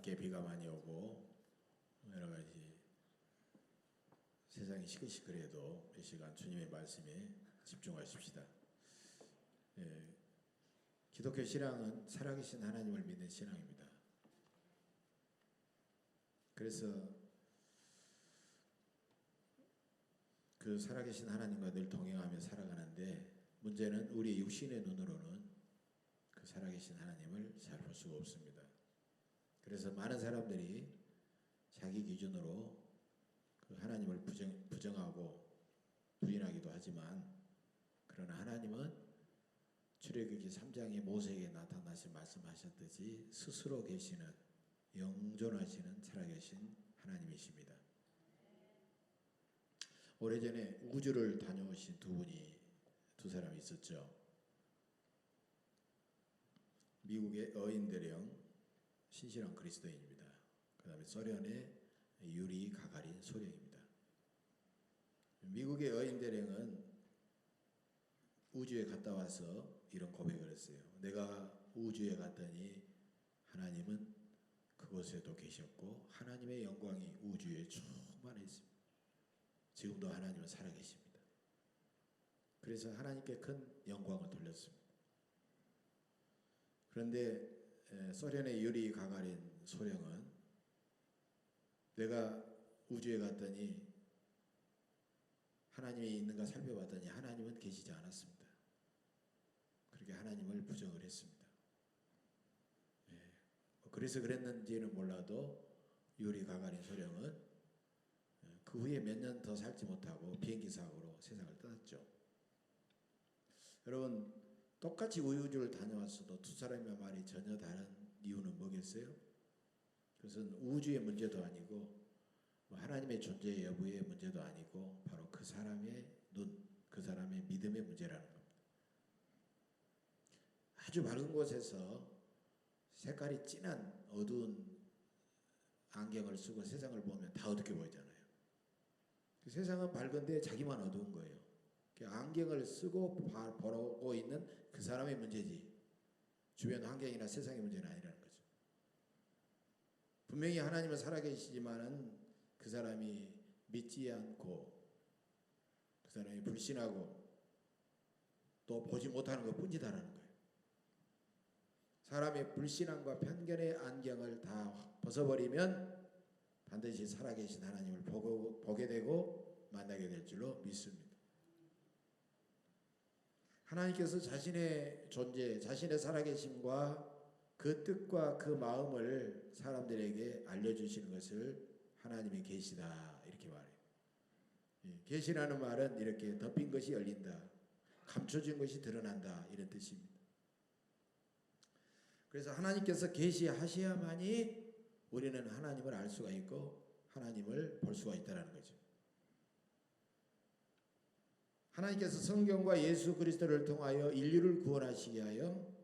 밖에 비가 많이 오고 여러 가지 세상이 시끌시끌해도 이 시간 주님의 말씀에 집중하십시다. 기독교 신앙은 살아계신 하나님을 믿는 신앙입니다. 그래서 그 살아계신 하나님과 늘 동행하며 살아가는데 문제는 우리 육신의 눈으로는 그 살아계신 하나님을 잘 볼 수가 없습니다. 그래서 많은 사람들이 자기 기준으로 그 하나님을 부정하고 부인하기도 하지만 그러나 하나님은 출애굽기 3장에 모세에게 나타나시 말씀하셨듯이 스스로 계시는 영존하시는 살아계신 하나님이십니다. 오래전에 우주를 다녀오신 두 사람이 있었죠. 미국의 어인대령 신실한 그리스도인입니다. 그 다음에 소련의 유리 가가린 소령입니다. 미국의 어인대령은 우주에 갔다 와서 이런 고백을 했어요. 내가 우주에 갔더니 하나님은 그곳에도 계셨고 하나님의 영광이 우주에 충만해 있습니다. 지금도 하나님은 살아계십니다. 그래서 하나님께 큰 영광을 돌렸습니다. 그런데 소련의 유리 가가린 소령은 내가 우주에 갔더니 하나님이 있는가 살펴봤더니 하나님은 계시지 않았습니다. 그렇게 하나님을 부정을 했습니다. 그래서 그랬는지는 몰라도 유리 가가린 소령은 그 후에 몇 년 더 살지 못하고 비행기 사고로 세상을 떠났죠. 여러분 똑같이 우주를 다녀왔어도 두 사람의 말이 전혀 다른 이유는 뭐겠어요? 그것은 우주의 문제도 아니고 하나님의 존재 여부의 문제도 아니고 바로 그 사람의 눈, 그 사람의 믿음의 문제라는 겁니다. 아주 밝은 곳에서 색깔이 진한 어두운 안경을 쓰고 세상을 보면 다 어둡게 보이잖아요. 세상은 밝은데 자기만 어두운 거예요. 안경을 쓰고 보고 있는 그 사람의 문제지 주변 환경이나 세상의 문제는 아니라는 거죠. 분명히 하나님은 살아계시지만은 그 사람이 믿지 않고 그 사람이 불신하고 또 보지 못하는 것 뿐이다라는 거예요. 사람의 불신함과 편견의 안경을 다 벗어버리면 반드시 살아계신 하나님을 보게 되고 만나게 될 줄로 믿습니다. 하나님께서 자신의 존재, 자신의 살아계심과 그 뜻과 그 마음을 사람들에게 알려주시는 것을 하나님의 계시다 이렇게 말해요. 계시라는 말은 이렇게 덮인 것이 열린다, 감춰진 것이 드러난다 이런 뜻입니다. 그래서 하나님께서 계시하셔야만이 우리는 하나님을 알 수가 있고 하나님을 볼 수가 있다는 거죠. 하나님께서 성경과 예수 그리스도를 통하여 인류를 구원하시게 하여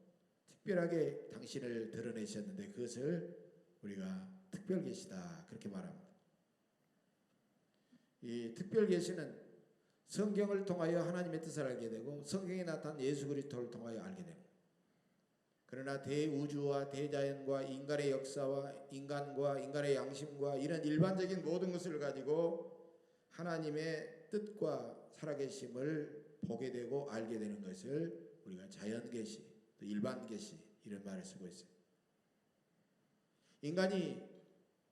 특별하게 당신을 드러내셨는데 그것을 우리가 특별계시다 그렇게 말합니다. 이 특별계시는 성경을 통하여 하나님의 뜻을 알게 되고 성경에 나타난 예수 그리스도를 통하여 알게 됩니다. 그러나 대우주와 대자연과 인간의 역사와 인간과 인간의 양심과 이런 일반적인 모든 것을 가지고 하나님의 뜻과 살아계심을 보게 되고 알게 되는 것을 우리가 자연계시, 또 일반계시 이런 말을 쓰고 있어요. 인간이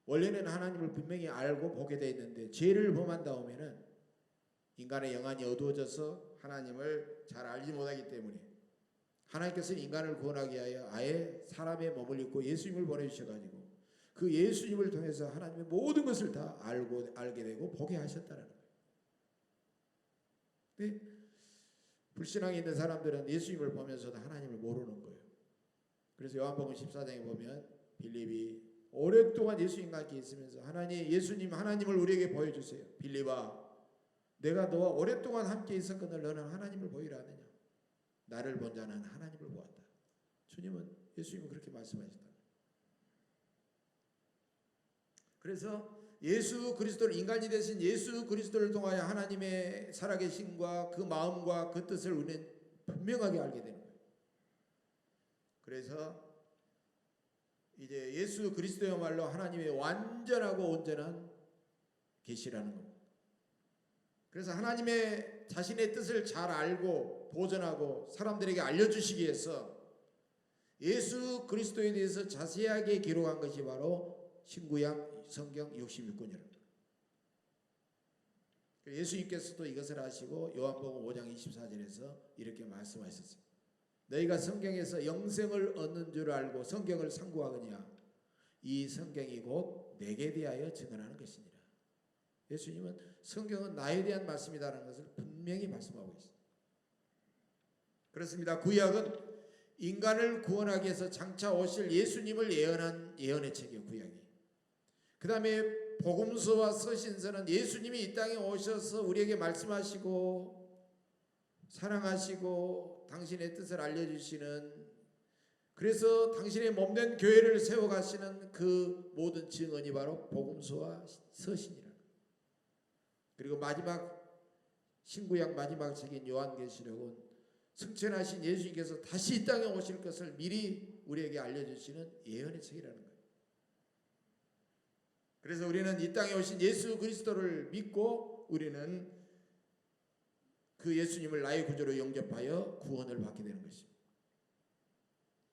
원래는 하나님을 분명히 알고 보게 되어 있는데 죄를 범한 다음에는 인간의 영안이 어두워져서 하나님을 잘 알지 못하기 때문에 하나님께서는 인간을 구원하기 위하여 아예 사람의 몸을 입고 예수님을 보내주셔가지고 그 예수님을 통해서 하나님의 모든 것을 다 알게 되고 보게 하셨다는 거예요. 근데 불신앙에 있는 사람들은 예수님을 보면서도 하나님을 모르는 거예요. 그래서 요한복음 14장에 보면 빌립이 오랫동안 예수님과 함께 있으면서 예수님 하나님을 우리에게 보여주세요. 빌립아 내가 너와 오랫동안 함께 있었거늘 너는 하나님을 보이라 하느냐. 나를 본 자는 하나님을 보았다. 예수님은 그렇게 말씀하셨다. 그래서 예수 그리스도를 인간이 되신 예수 그리스도를 통하여 하나님의 살아계심과 그 마음과 그 뜻을 우리는 분명하게 알게 되는 거예요. 그래서 이제 예수 그리스도야말로 하나님의 완전하고 온전한 계시라는 겁니다. 그래서 하나님의 자신의 뜻을 잘 알고 보존하고 사람들에게 알려주시기 위해서 예수 그리스도에 대해서 자세하게 기록한 것이 바로 신구약 성경 66권이랍니다. 예수님께서도 이것을 하시고 요한복음 5장 24절에서 이렇게 말씀하셨어요. 너희가 성경에서 영생을 얻는 줄 알고 성경을 상고하거냐 이 성경이 곧 내게 대하여 증언하는 것이니라. 예수님은 성경은 나에 대한 말씀이라는 것을 분명히 말씀하고 있습니다. 그렇습니다. 구약은 인간을 구원하기 위해서 장차 오실 예수님을 예언한 예언의 책이에요. 구약이. 그 다음에 복음서와 서신서는 예수님이 이 땅에 오셔서 우리에게 말씀하시고 사랑하시고 당신의 뜻을 알려주시는, 그래서 당신의 몸된 교회를 세워가시는 그 모든 증언이 바로 복음서와 서신이라. 그리고 마지막 신구약 마지막 책인 요한계시록은 승천하신 예수님께서 다시 이 땅에 오실 것을 미리 우리에게 알려주시는 예언의 책이라는 거예요. 그래서 우리는 이 땅에 오신 예수 그리스도를 믿고 우리는 그 예수님을 나의 구주로 영접하여 구원을 받게 되는 것입니다.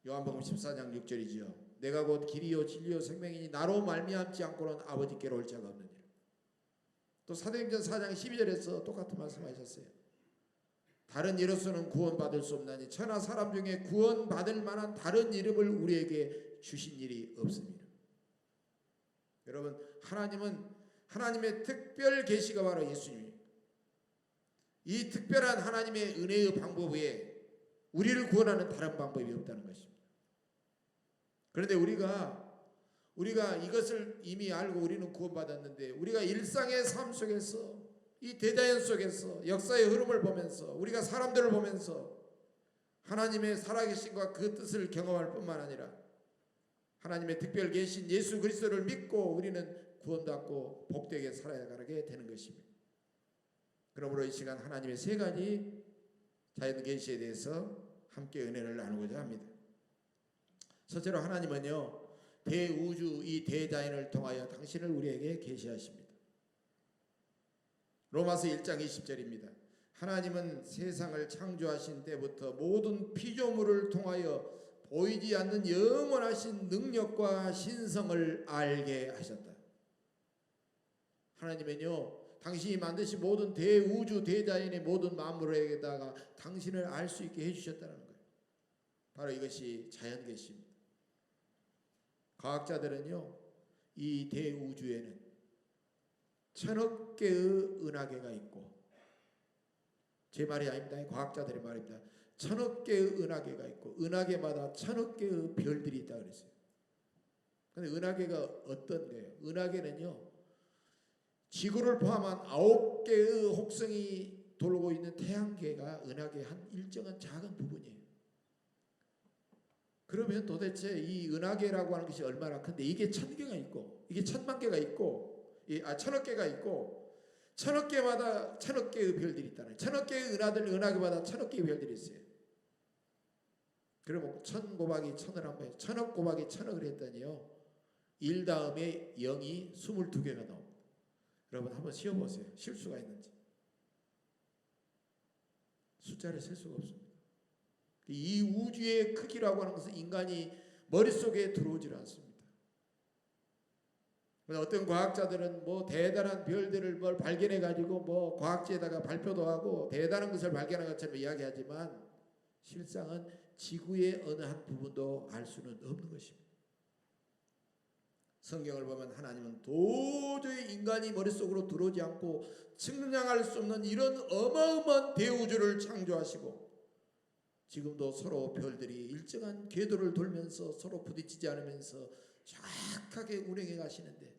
요한복음 14장 6절이지요. 내가 곧 길이요 진리요 생명이니 나로 말미암지 않고는 아버지께로 올 자가 없느니라. 또 사도행전 4장 12절에서 똑같은 말씀하셨어요. 다른 이로서는 구원받을 수 없나니 천하 사람 중에 구원받을 만한 다른 이름을 우리에게 주신 일이 없습니다. 여러분, 하나님은 하나님의 특별 계시가 바로 예수님입니다. 이 특별한 하나님의 은혜의 방법 외에 우리를 구원하는 다른 방법이 없다는 것입니다. 그런데 우리가 이것을 이미 알고 우리는 구원받았는데 우리가 일상의 삶 속에서 이 대자연 속에서 역사의 흐름을 보면서 우리가 사람들을 보면서 하나님의 살아계신과 그 뜻을 경험할 뿐만 아니라 하나님의 특별 계신 예수 그리스도를 믿고 우리는 구원받고 복되게 살아가게 되는 것입니다. 그러므로 이 시간 하나님의 세 가지 자연 계시에 대해서 함께 은혜를 나누고자 합니다. 첫째로 하나님은요, 대우주 이 대자연을 통하여 당신을 우리에게 계시하십니다. 로마서 1장 20절입니다. 하나님은 세상을 창조하신 때부터 모든 피조물을 통하여 보이지 않는 영원하신 능력과 신성을 알게 하셨다. 하나님은요, 당신이 만드신 모든 대우주 대자연의 모든 만물에다가 당신을 알 수 있게 해주셨다는 거예요. 바로 이것이 자연계시입니다. 과학자들은요, 이 대우주에는 천억 개의 은하계가 있고, 제 말이 아닙니다. 과학자들의 말입니다. 천억 개의 은하계가 있고 은하계마다 천억 개의 별들이 있다 그랬어요. 그런데 은하계가 어떤 거예요? 은하계는요, 지구를 포함한 9개의 혹성이 돌고 있는 태양계가 은하계의 한 일정한 작은 부분이에요. 그러면 도대체 이 은하계라고 하는 것이 얼마나 큰데 이게 1000개가 있고 이게 1000만 개가 있고 천억 개가 있고 천억 개마다 천억 개의 별들이 있다는, 천억 개의 은하계마다 천억 개의 별들이 있어요. 그러면 1000 곱하기 1000을 한번 천억 곱하기 천억을 했더니요 1 다음에 0이 22개가 나옵니다. 여러분 한번 쉬어보세요. 실수가 있는지. 숫자를 셀 수가 없습니다. 이 우주의 크기라고 하는 것은 인간이 머릿속에 들어오질 않습니다. 어떤 과학자들은 뭐 대단한 별들을 뭘 발견해 가지고 뭐 과학지에다가 발표도 하고 대단한 것을 발견한 것처럼 이야기하지만 실상은 지구의 어느 한 부분도 알 수는 없는 것입니다. 성경을 보면 하나님은 도저히 인간이 머릿속으로 들어오지 않고 측량할 수 없는 이런 어마어마한 대우주를 창조하시고 지금도 서로 별들이 일정한 궤도를 돌면서 서로 부딪히지 않으면서 정확하게 운행해 가시는데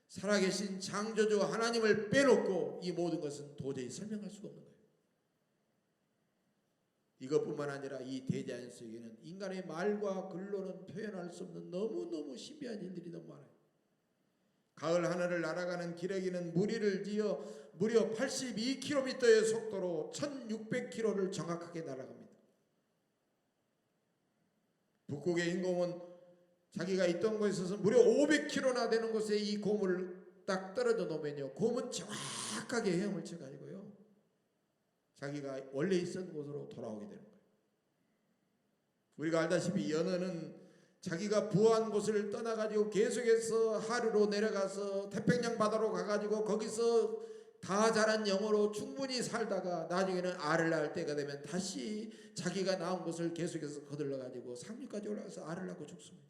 살아계신 창조주 하나님을 빼놓고 이 모든 것은 도저히 설명할 수가 없는 거예요. 이것뿐만 아니라 이 대자연 속에는 인간의 말과 글로는 표현할 수 없는 너무너무 신비한 일들이 너무 많아요. 가을 하늘을 날아가는 기러기는 무리를 지어 무려 82km의 속도로 1600km를 정확하게 날아갑니다. 북극의 인공은 자기가 있던 곳에서 무려 500km나 되는 곳에 이 곰을 딱 떨어져 놓으면요, 곰은 정확하게 헤엄을 쳐가지고요 자기가 원래 있었던 곳으로 돌아오게 되는 거예요. 우리가 알다시피 연어는 자기가 부화한 곳을 떠나가지고 계속해서 하류로 내려가서 태평양 바다로 가가지고 거기서 다 자란 영어로 충분히 살다가 나중에는 알을 낳을 때가 되면 다시 자기가 낳은 곳을 계속해서 거들러가지고 상류까지 올라가서 알을 낳고 죽습니다.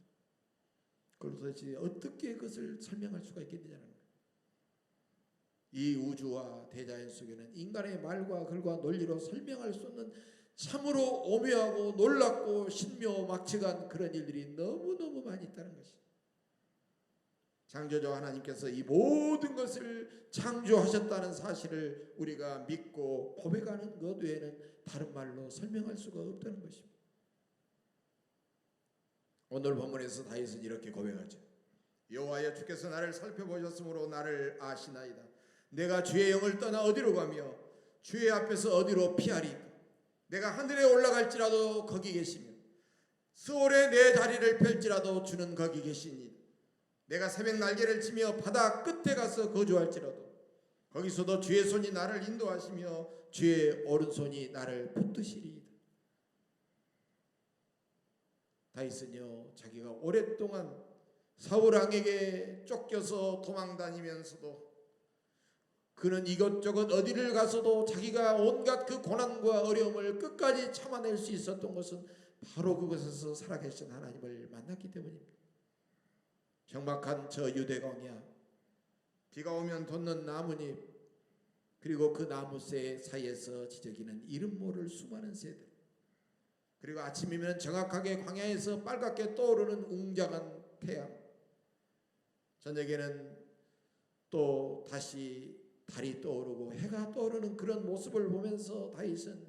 그걸 도대체 어떻게 그것을 설명할 수가 있겠느냐는 거예요. 이 우주와 대자연 속에는 인간의 말과 글과 논리로 설명할 수 없는 참으로 오묘하고 놀랍고 신묘막측한 그런 일들이 너무너무 많이 있다는 것이, 창조주 하나님께서 이 모든 것을 창조하셨다는 사실을 우리가 믿고 고백하는 것 외에는 다른 말로 설명할 수가 없다는 것입니다. 오늘 본문에서 다윗은 이렇게 고백하죠. 여호와여, 주께서 나를 살펴보셨으므로 나를 아시나이다. 내가 주의 영을 떠나 어디로 가며 주의 앞에서 어디로 피하리까? 내가 하늘에 올라갈지라도 거기 계시며 스올에 내 다리를 펼지라도 주는 거기 계시니, 내가 새벽 날개를 치며 바다 끝에 가서 거주할지라도 거기서도 주의 손이 나를 인도하시며 주의 오른손이 나를 붙드시리이다. 다윗은요, 자기가 오랫동안 사울 왕에게 쫓겨서 도망다니면서도 그는 이것저것 어디를 가서도 자기가 온갖 그 고난과 어려움을 끝까지 참아낼 수 있었던 것은 바로 그곳에서 살아계신 하나님을 만났기 때문입니다. 적막한 저 유대 광야, 비가 오면 돋는 나뭇잎, 그리고 그 나무새 사이에서 지저귀는 이름 모를 수많은 새들, 그리고 아침이면 정확하게 광야에서 빨갛게 떠오르는 웅장한 태양, 저녁에는 또 다시 달이 떠오르고 해가 떠오르는 그런 모습을 보면서 다윗은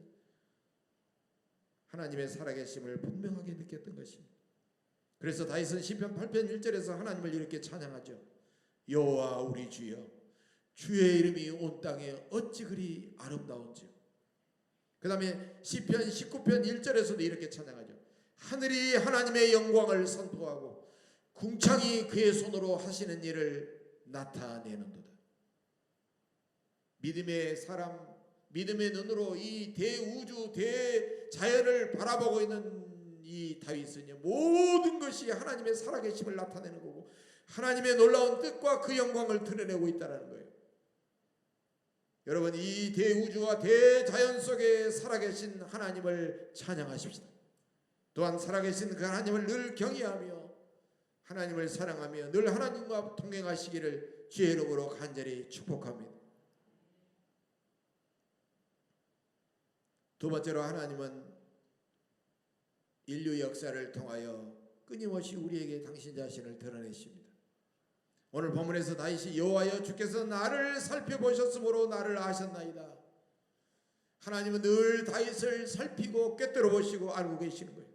하나님의 살아계심을 분명하게 느꼈던 것입니다. 그래서 다윗은 시편 8편 1절에서 하나님을 이렇게 찬양하죠. 여호와 우리 주여, 주의 이름이 온 땅에 어찌 그리 아름다운지요. 그 다음에 시편 19편 1절에서도 이렇게 찬양하죠. 하늘이 하나님의 영광을 선포하고 궁창이 그의 손으로 하시는 일을 나타내는도다. 믿음의 사람, 믿음의 눈으로 이 대우주 대자연을 바라보고 있는 이 다윗은요, 모든 것이 하나님의 살아계심을 나타내는 거고 하나님의 놀라운 뜻과 그 영광을 드러내고 있다는 거예요. 여러분, 이 대우주와 대자연 속에 살아계신 하나님을 찬양하십시다. 또한 살아계신 그 하나님을 늘 경외하며 하나님을 사랑하며 늘 하나님과 동행하시기를 주의 이름으로 간절히 축복합니다. 두 번째로, 하나님은 인류 역사를 통하여 끊임없이 우리에게 당신 자신을 드러내십니다. 오늘 본문에서 다윗이 여호와여, 주께서 나를 살펴보셨으므로 나를 아셨나이다. 하나님은 늘 다윗을 살피고 꿰뚫어 보시고 알고 계시는 거예요.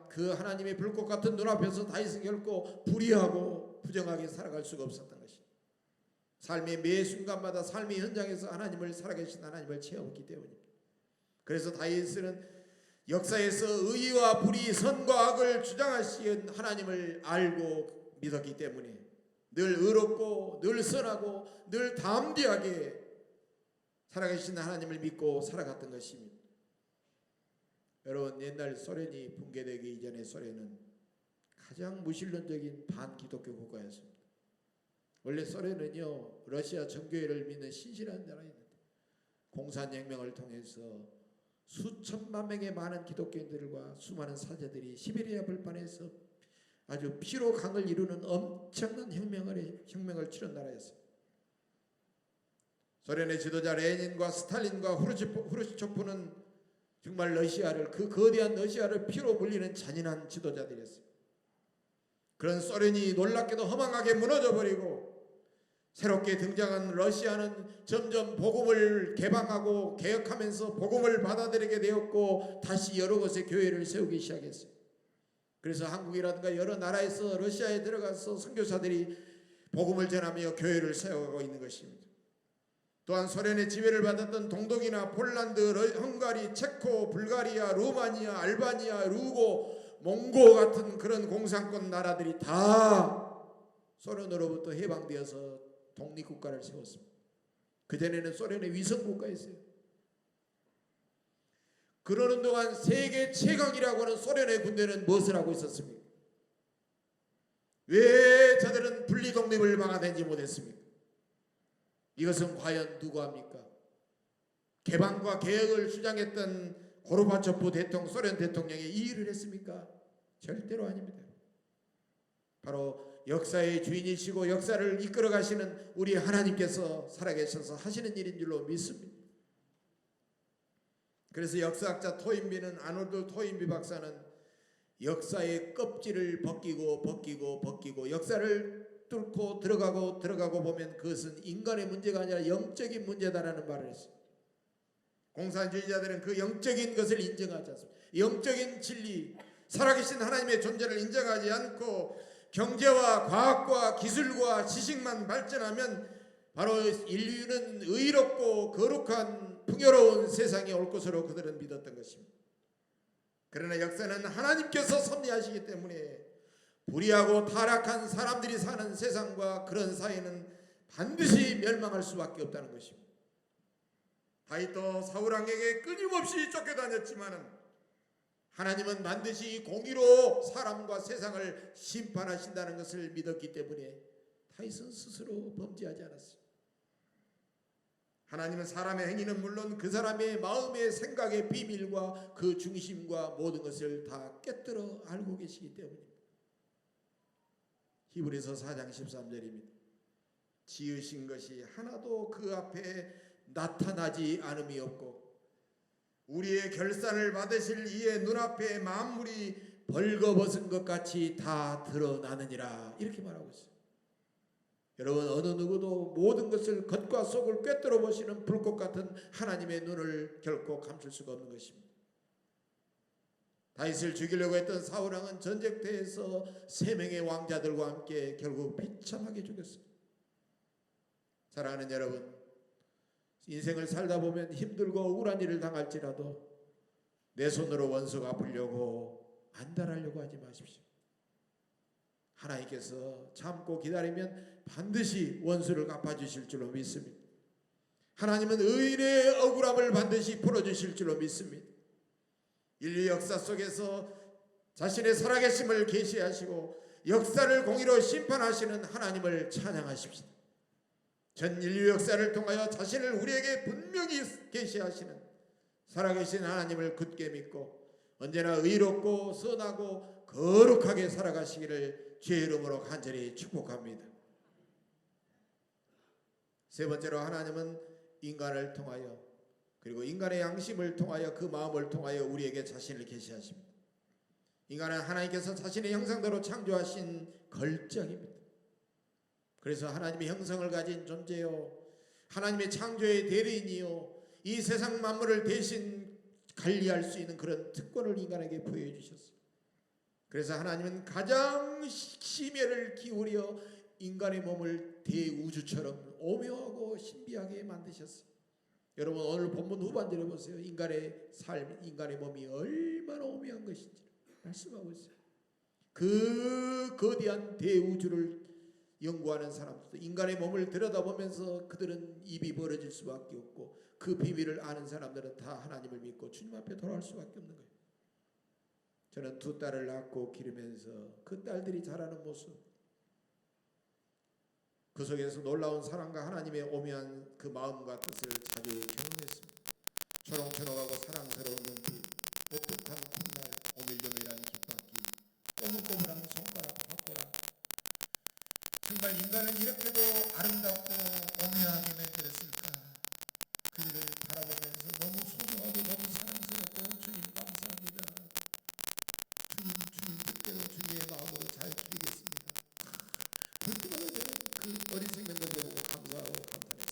그 하나님의 불꽃 같은 눈앞에서 다윗은 결코 불의하고 부정하게 살아갈 수가 없었던 것입니다. 삶의 매 순간마다 삶의 현장에서 하나님을 살아계신 하나님을 체험했기 때문입니다. 그래서 다윗은 역사에서 의와 불의, 선과 악을 주장하신 하나님을 알고 믿었기 때문에 늘 의롭고 늘 선하고 늘 담대하게 살아계신 하나님을 믿고 살아갔던 것입니다. 여러분, 옛날 소련이 붕괴되기 이전의 소련은 가장 무신론적인 반기독교 국가였습니다. 원래 소련은요, 러시아 정교회를 믿는 신실한 나라였는데 공산혁명을 통해서 수천만 명의 많은 기독교인들과 수많은 사제들이 시베리아 벌판에서 아주 피로 강을 이루는 엄청난 혁명을 치른 나라였어요. 소련의 지도자 레닌과 스탈린과 후르시초프는 정말 러시아를, 그 거대한 러시아를 피로 물리는 잔인한 지도자들이었어요. 그런 소련이 놀랍게도 허망하게 무너져버리고 새롭게 등장한 러시아는 점점 복음을 개방하고 개혁하면서 복음을 받아들이게 되었고 다시 여러 곳에 교회를 세우기 시작했어요. 그래서 한국이라든가 여러 나라에서 러시아에 들어가서 선교사들이 복음을 전하며 교회를 세워가고 있는 것입니다. 또한 소련의 지배를 받았던 동독이나 폴란드, 헝가리, 체코, 불가리아, 루마니아, 알바니아, 루고 몽고 같은 그런 공산권 나라들이 다 소련으로부터 해방되어서 독립국가를 세웠습니다. 그전에는 소련의 위성국가였어요. 그러는 동안 세계 최강이라고 하는 소련의 군대는 무엇을 하고 있었습니까? 왜 저들은 분리독립을 막아내지 못했습니까? 이것은 과연 누가 합니까? 개방과 개혁을 주장했던 고르바초프 대통령, 소련 대통령이 이 일을 했습니까? 절대로 아닙니다. 바로 역사의 주인이시고 역사를 이끌어 가시는 우리 하나님께서 살아계셔서 하시는 일인 줄로 믿습니다. 그래서 역사학자 토인비는, 아놀드 토인비 박사는 역사의 껍질을 벗기고 역사를 뚫고 들어가고 보면 그것은 인간의 문제가 아니라 영적인 문제다라는 말을 했어요. 공산주의자들은 그 영적인 것을 인정하지 않습니다. 영적인 진리, 살아계신 하나님의 존재를 인정하지 않고 경제와 과학과 기술과 지식만 발전하면 바로 인류는 의롭고 거룩한 풍요로운 세상이 올 것으로 그들은 믿었던 것입니다. 그러나 역사는 하나님께서 섭리하시기 때문에 불의하고 타락한 사람들이 사는 세상과 그런 사회는 반드시 멸망할 수밖에 없다는 것입니다. 다윗도 사울왕에게 끊임없이 쫓겨다녔지만은 하나님은 반드시 공의로 사람과 세상을 심판하신다는 것을 믿었기 때문에 다윗은 스스로 범죄하지 않았어요. 하나님은 사람의 행위는 물론 그 사람의 마음의 생각의 비밀과 그 중심과 모든 것을 다 꿰뚫어 알고 계시기 때문입니다. 히브리서 4장 13절입니다. 지으신 것이 하나도 그 앞에 나타나지 않음이 없고 우리의 결산을 받으실 이의 눈앞에 만물이 벌거벗은 것 같이 다 드러나느니라, 이렇게 말하고 있어요. 여러분, 어느 누구도 모든 것을 겉과 속을 꿰뚫어 보시는 불꽃 같은 하나님의 눈을 결코 감출 수가 없는 것입니다. 다윗을 죽이려고 했던 사울왕은 전쟁터에서 3명의 왕자들과 함께 결국 비참하게 죽였어요. 사랑하는 여러분, 인생을 살다 보면 힘들고 억울한 일을 당할지라도 내 손으로 원수 갚으려고 안달하려고 하지 마십시오. 하나님께서 참고 기다리면 반드시 원수를 갚아주실 줄로 믿습니다. 하나님은 의인의 억울함을 반드시 풀어주실 줄로 믿습니다. 인류 역사 속에서 자신의 살아계심을 계시하시고 역사를 공의로 심판하시는 하나님을 찬양하십시다. 전 인류 역사를 통하여 자신을 우리에게 분명히 계시하시는 살아계신 하나님을 굳게 믿고 언제나 의롭고 선하고 거룩하게 살아가시기를 주의 이름으로 간절히 축복합니다. 세 번째로, 하나님은 인간을 통하여 그리고 인간의 양심을 통하여 그 마음을 통하여 우리에게 자신을 계시하십니다. 인간은 하나님께서 자신의 형상대로 창조하신 걸작입니다. 그래서 하나님의 형성을 가진 존재요, 하나님의 창조의 대리인이요, 이 세상 만물을 대신 관리할 수 있는 그런 특권을 인간에게 부여해 주셨어요. 그래서 하나님은 가장 심혈을 기울여 인간의 몸을 대우주처럼 오묘하고 신비하게 만드셨어요. 여러분, 오늘 본문 후반절에 보세요. 인간의 삶, 인간의 몸이 얼마나 오묘한 것인지 말씀하고 있어요. 그 거대한 대우주를 연구하는 사람들, 인간의 몸을 들여다보면서 그들은 입이 벌어질 수밖에 없고 그 비밀을 아는 사람들은 다 하나님을 믿고 주님 앞에 돌아올 수밖에 없는 거예요. 저는 2 딸을 낳고 기르면서 그 딸들이 자라는 모습, 그 속에서 놀라운 사랑과 하나님의 오묘한 그 마음과 뜻을 자주 경험했습니다. 초롱초롱하고 사랑스러운 눈빛, 오뚝한 콧날, 오밀조밀한 귓바퀴, 꼬물꼬물한 손가락, 홧거라. 정말 인간은 이렇게도 아름답고 오묘하게 만들었을까? 그들을 바라보면서 너무 소중하고 너무 사랑스럽고 주님 감사합니다. 주님 그때도 주님의 마음으로 잘 기리겠습니다. 그때마다 저는 그 어린 생명들을 보고 감사하고 감탄했습니다.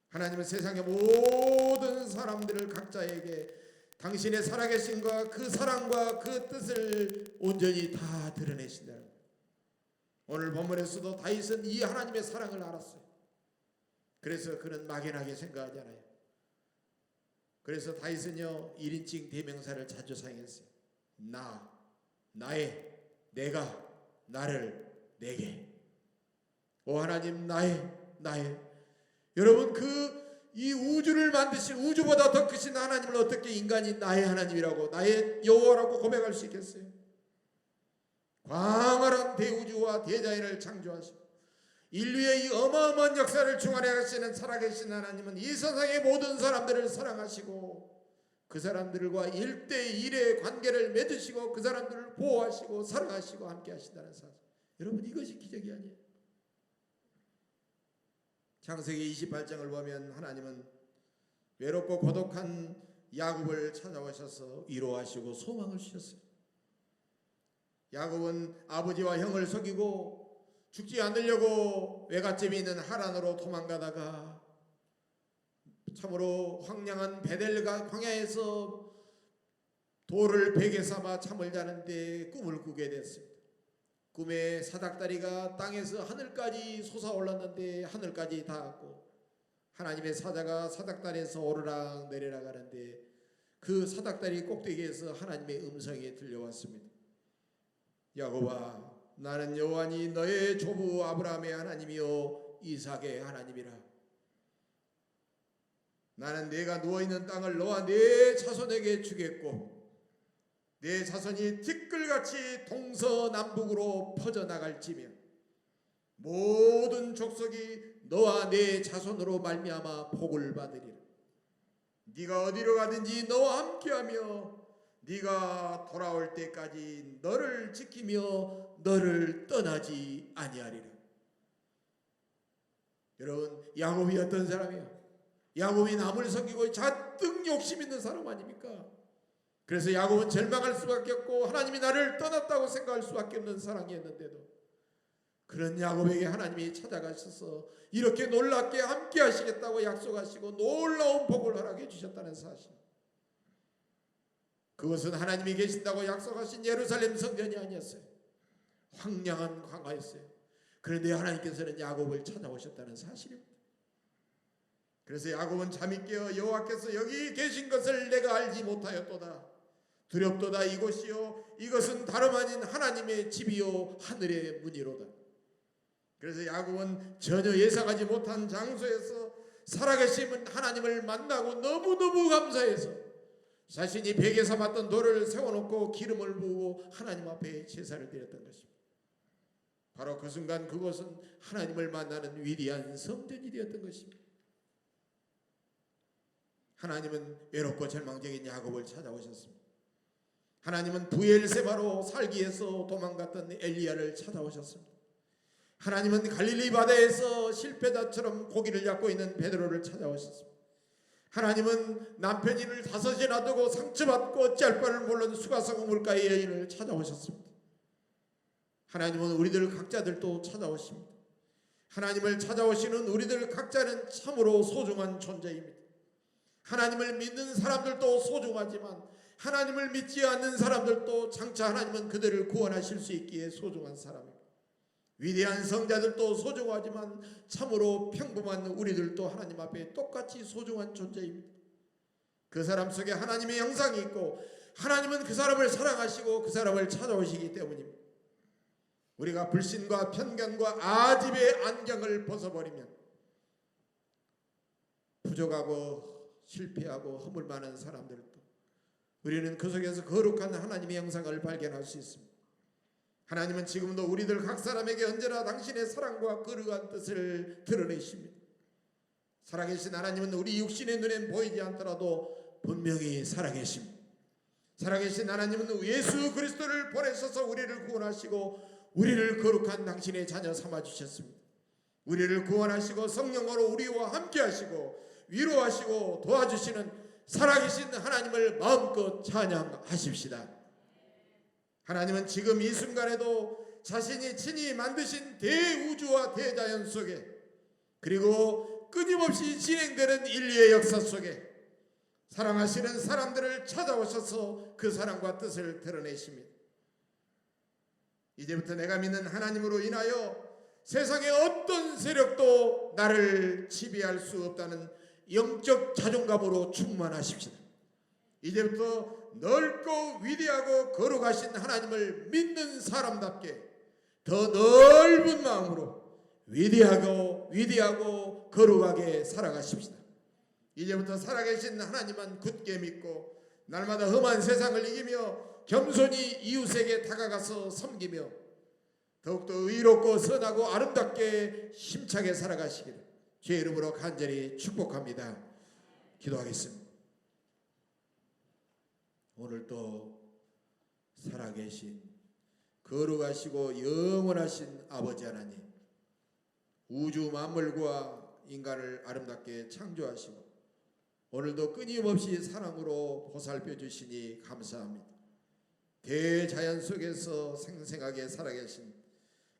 하나님은 세상의 모든 사람들을 각자에게 당신의 살아계심과 그 사랑과 그 뜻을 온전히 다 드러내신다는 거예요. 오늘 본문에서도 다윗은 이 하나님의 사랑을 알았어요. 그래서 그는 막연하게 생각하지 않아요. 그래서 다윗은요 1인칭 대명사를 자주 사용했어요. 내가 나를 내게. 오 하나님, 나의 여러분, 이 우주를 만드신, 우주보다 더 크신 하나님을 어떻게 인간이 나의 하나님이라고, 나의 여호와라고 고백할 수 있겠어요? 광활한 대우주와 대자연을 창조하시고 인류의 이 어마어마한 역사를 중앙에 하시는 살아계신 하나님은 이 세상의 모든 사람들을 사랑하시고 그 사람들과 1대1의 관계를 맺으시고 그 사람들을 보호하시고 사랑하시고 함께 하신다는 사실, 여러분, 이것이 기적이 아니에요. 창세기 28장을 보면 하나님은 외롭고 고독한 야곱을 찾아오셔서 위로하시고 소망을 주셨어요. 야곱은 아버지와 형을 속이고 죽지 않으려고 외갓집이 있는 하란으로 도망가다가 참으로 황량한 베델 광야에서 돌을 베개 삼아 잠을 자는데 꿈을 꾸게 됐습니다. 꿈에 사닥다리가 땅에서 하늘까지 솟아올랐는데 하늘까지 닿았고 하나님의 사자가 사닥다리에서 오르락 내리락 하는데 그 사닥다리 꼭대기에서 하나님의 음성이 들려왔습니다. 야곱아, 나는 여호와니 너의 조부 아브라함의 하나님이요 이삭의 하나님이라. 나는 네가 누워있는 땅을 너와 네 자손에게 주겠고 네 자손이 티끌같이 동서남북으로 퍼져나갈지며 모든 족속이 너와 네 자손으로 말미암아 복을 받으리라. 네가 어디로 가든지 너와 함께하며 네가 돌아올 때까지 너를 지키며 너를 떠나지 아니하리라. 여러분, 야곱이 어떤 사람이에요? 야곱이 남을 섬기고 잔뜩 욕심 있는 사람 아닙니까? 그래서 야곱은 절망할 수밖에 없고 하나님이 나를 떠났다고 생각할 수밖에 없는 사랑이었는데도 그런 야곱에게 하나님이 찾아가셔서 이렇게 놀랍게 함께 하시겠다고 약속하시고 놀라운 복을 허락해 주셨다는 사실, 그것은 하나님이 계신다고 약속하신 예루살렘 성전이 아니었어요. 황량한 광야였어요. 그런데 하나님께서는 야곱을 찾아오셨다는 사실입니다. 그래서 야곱은 잠이 깨어 여호와께서 여기 계신 것을 내가 알지 못하였도다. 두렵도다. 이곳이요 이것은 다름 아닌 하나님의 집이요 하늘의 문이로다. 그래서 야곱은 전혀 예상하지 못한 장소에서 살아계신 하나님을 만나고 너무너무 감사해서 자신이 베개 삼았던 돌을 세워놓고 기름을 부고 하나님 앞에 제사를 드렸던 것입니다. 바로 그 순간 그곳은 하나님을 만나는 위대한 성전이 되었던 것입니다. 하나님은 외롭고 절망적인 야곱을 찾아오셨습니다. 하나님은 부엘세바로 살기 위해서 도망갔던 엘리야를 찾아오셨습니다. 하나님은 갈릴리 바다에서 실패자처럼 고기를 잡고 있는 베드로를 찾아오셨습니다. 하나님은 남편인을 5이나 두고 상처받고 짤 바를 모르는 수가성 물가의 여인을 찾아오셨습니다. 하나님은 우리들 각자들도 찾아오십니다. 하나님을 찾아오시는 우리들 각자는 참으로 소중한 존재입니다. 하나님을 믿는 사람들도 소중하지만 하나님을 믿지 않는 사람들도 장차 하나님은 그들을 구원하실 수 있기에 소중한 사람입니다. 위대한 성자들도 소중하지만 참으로 평범한 우리들도 하나님 앞에 똑같이 소중한 존재입니다. 그 사람 속에 하나님의 영상이 있고 하나님은 그 사람을 사랑하시고 그 사람을 찾아오시기 때문입니다. 우리가 불신과 편견과 아집의 안경을 벗어버리면 부족하고 실패하고 허물 많은 사람들도 우리는 그 속에서 거룩한 하나님의 영상을 발견할 수 있습니다. 하나님은 지금도 우리들 각 사람에게 언제나 당신의 사랑과 거룩한 뜻을 드러내십니다. 살아계신 하나님은 우리 육신의 눈엔 보이지 않더라도 분명히 살아계십니다. 살아계신 하나님은 예수 그리스도를 보내셔서 우리를 구원하시고 우리를 거룩한 당신의 자녀 삼아주셨습니다. 우리를 구원하시고 성령으로 우리와 함께 하시고 위로하시고 도와주시는 살아계신 하나님을 마음껏 찬양하십시다. 하나님은 지금 이 순간에도 자신이 친히 만드신 대우주와 대자연 속에 그리고 끊임없이 진행되는 인류의 역사 속에 사랑하시는 사람들을 찾아오셔서 그 사랑과 뜻을 드러내십니다. 이제부터 내가 믿는 하나님으로 인하여 세상의 어떤 세력도 나를 지배할 수 없다는 영적 자존감으로 충만하십시다. 이제부터 넓고 위대하고 거룩하신 하나님을 믿는 사람답게 더 넓은 마음으로 위대하고 거룩하게 살아가십시다. 이제부터 살아계신 하나님만 굳게 믿고 날마다 험한 세상을 이기며 겸손히 이웃에게 다가가서 섬기며 더욱더 의롭고 선하고 아름답게 힘차게 살아가시기를 주의 이름으로 간절히 축복합니다. 기도하겠습니다. 오늘도 살아계신 거룩하시고 영원하신 아버지 하나님, 우주 만물과 인간을 아름답게 창조하시고 오늘도 끊임없이 사랑으로 보살펴 주시니 감사합니다. 대자연 속에서 생생하게 살아계신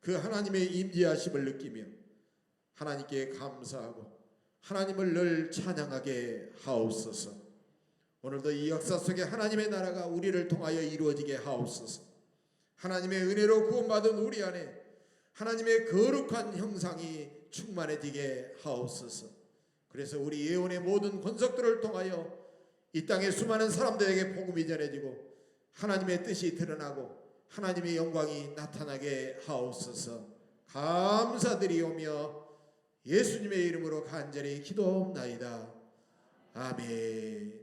그 하나님의 임재하심을 느끼며 하나님께 감사하고 하나님을 늘 찬양하게 하옵소서. 오늘도 이 역사 속에 하나님의 나라가 우리를 통하여 이루어지게 하옵소서. 하나님의 은혜로 구원받은 우리 안에 하나님의 거룩한 형상이 충만해지게 하옵소서. 그래서 우리 예언의 모든 권속들을 통하여 이 땅의 수많은 사람들에게 복음이 전해지고 하나님의 뜻이 드러나고 하나님의 영광이 나타나게 하옵소서. 감사드리오며 예수님의 이름으로 간절히 기도옵나이다. 아멘.